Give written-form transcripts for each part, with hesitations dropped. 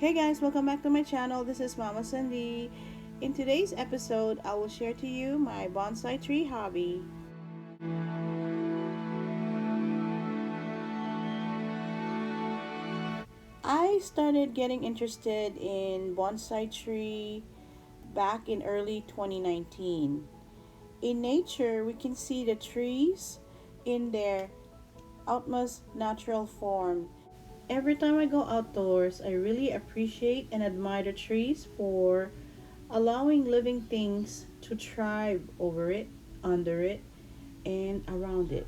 Hey guys, welcome back to my channel. This is Mama Sandy. In today's episode, I will share to you my bonsai tree hobby. I started getting interested in bonsai tree back in early 2019. In nature, we can see the trees in their utmost natural form. Every time I go outdoors, I really appreciate and admire the trees for allowing living things to thrive over it, under it, and around it.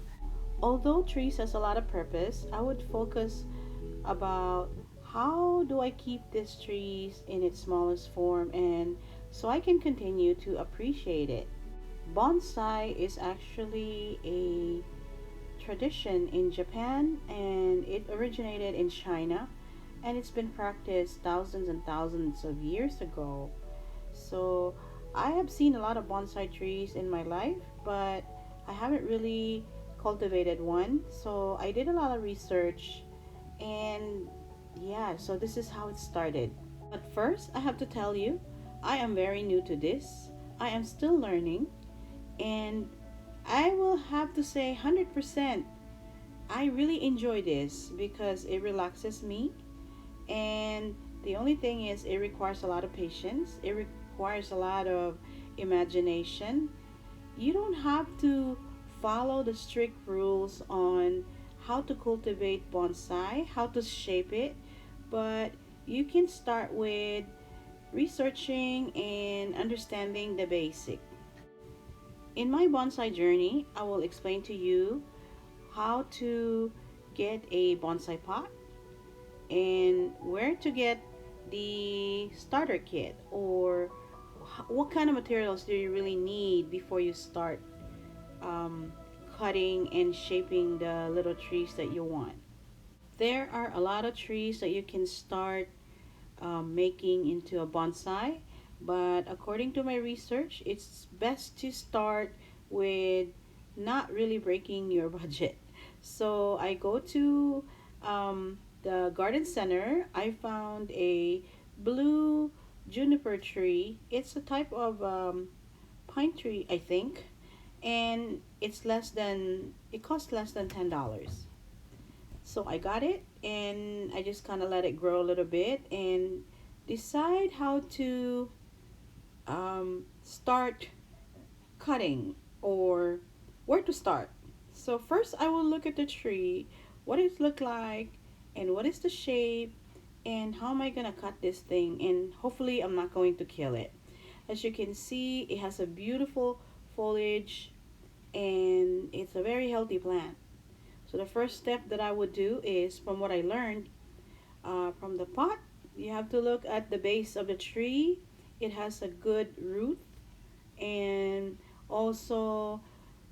Although trees has a lot of purpose, I would focus about how do I keep these trees in its smallest form and so I can continue to appreciate it. Bonsai is actually a tradition in Japan and it originated in China and it's been practiced thousands and thousands of years ago. So I have seen a lot of bonsai trees in my life, but I haven't really cultivated one. So I did a lot of research and yeah, so this is how it started. But first, I have to tell you, I am very new to this. I am still learning and I will have to say 100% I really enjoy this because it relaxes me and the only thing is it requires a lot of patience. It requires a lot of imagination. You don't have to follow the strict rules on how to cultivate bonsai, how to shape it, but you can start with researching and understanding the basic. In my bonsai journey, I will explain to you how to get a bonsai pot and where to get the starter kit or what kind of materials do you really need before you start um, cutting and shaping the little trees that you want. There are a lot of trees that you can start making into a bonsai, but according to my research, it's best to start with not really breaking your budget. So I go to the garden center. I found a blue juniper tree. It's a type of pine tree, I think, and it costs less than $10. So I got it and I just kind of let it grow a little bit and decide how to start cutting or where to start. So first I will look at the tree, what it look like and what is the shape and how am I gonna cut this thing and hopefully I'm not going to kill it. As you can see, it has a beautiful foliage and it's a very healthy plant. So the first step that I would do is, from what I learned from the pot, you have to look at the base of the tree. It has a good root, and also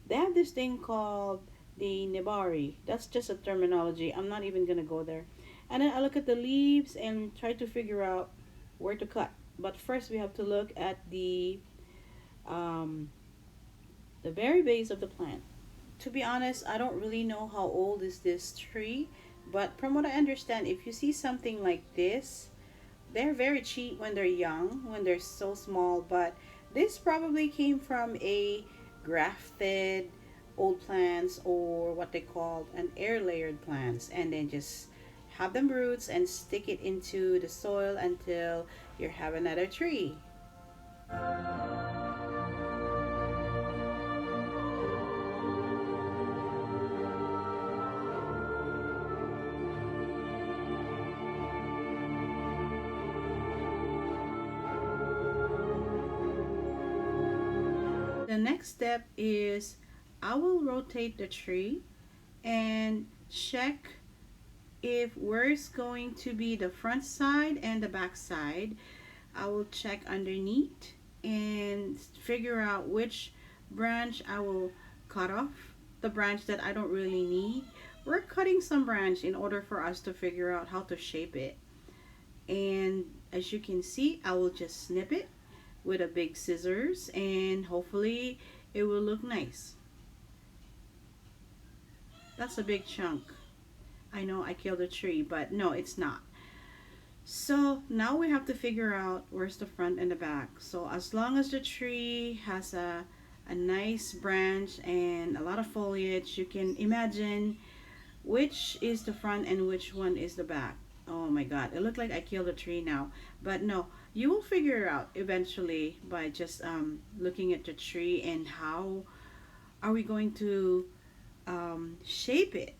they have this thing called the nebari. That's just a terminology. I'm not even gonna go there. And then I look at the leaves and try to figure out where to cut. But first, we have to look at um, the very base of the plant. To be honest, I don't really know how old is this tree, but from what I understand, if you see something like this, they're very cheap when they're young, when they're so small, but this probably came from a grafted old plants or what they call an air layered plants and then just have them roots and stick it into the soil until you have another tree. The next step is I will rotate the tree and check if where is going to be the front side and the back side. I will check underneath and figure out which branch I will cut off, the branch that I don't really need. We're cutting some branch in order for us to figure out how to shape it. And as you can see, I will just snip it with a big scissors and hopefully it will look nice. That's a big chunk. I know I killed a tree, but no, it's not. So now we have to figure out where's the front and the back. So as long as the tree has a nice branch and a lot of foliage, you can imagine which is the front and which one is the back. Oh my god, it looked like I killed a tree now. But no, you will figure it out eventually by just looking at the tree and how are we going to shape it.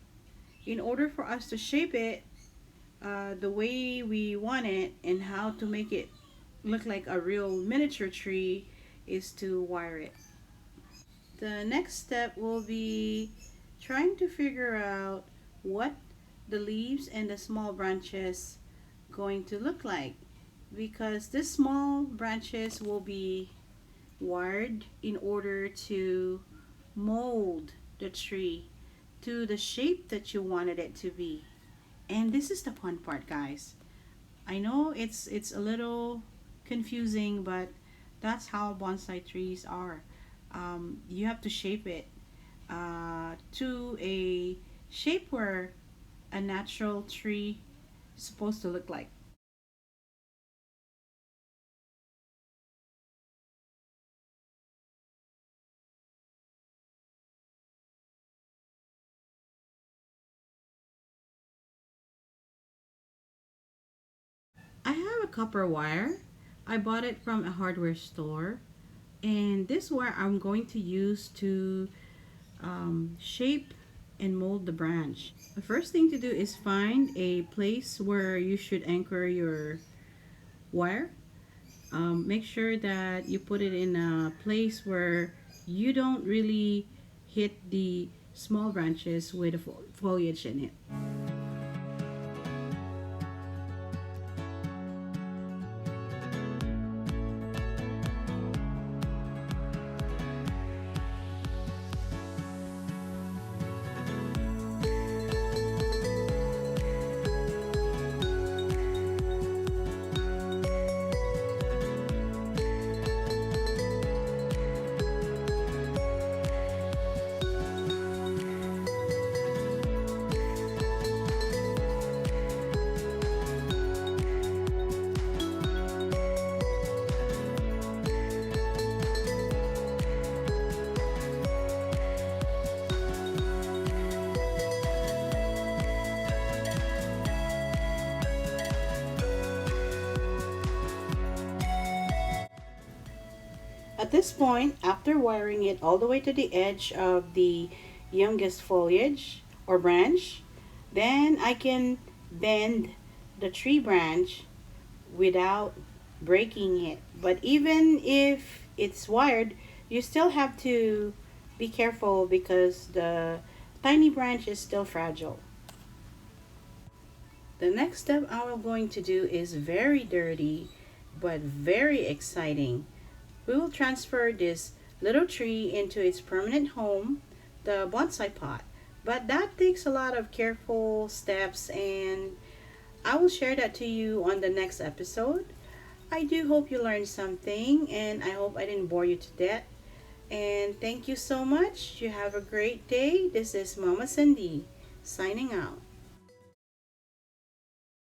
In order for us to shape it the way we want it and how to make it look like a real miniature tree is to wire it. The next step will be trying to figure out what the leaves and the small branches going to look like, because the small branches will be wired in order to mold the tree to the shape that you wanted it to be. And this is the fun part, guys. I know it's a little confusing, but that's how bonsai trees are. You have to shape it to a shape where a natural tree is supposed to look like. I have a copper wire. I bought it from a hardware store, and this wire I'm going to use to shape and mold the branch. The first thing to do is find a place where you should anchor your wire. Make sure that you put it in a place where you don't really hit the small branches with the foliage in it. At this point, after wiring it all the way to the edge of the youngest foliage or branch, then I can bend the tree branch without breaking it. But even if it's wired, you still have to be careful because the tiny branch is still fragile. The next step I'm going to do is very dirty but very exciting. We will transfer this little tree into its permanent home, the bonsai pot. But that takes a lot of careful steps, and I will share that to you on the next episode. I do hope you learned something, and I hope I didn't bore you to death. And thank you so much. You have a great day. This is Mama Cindy signing out.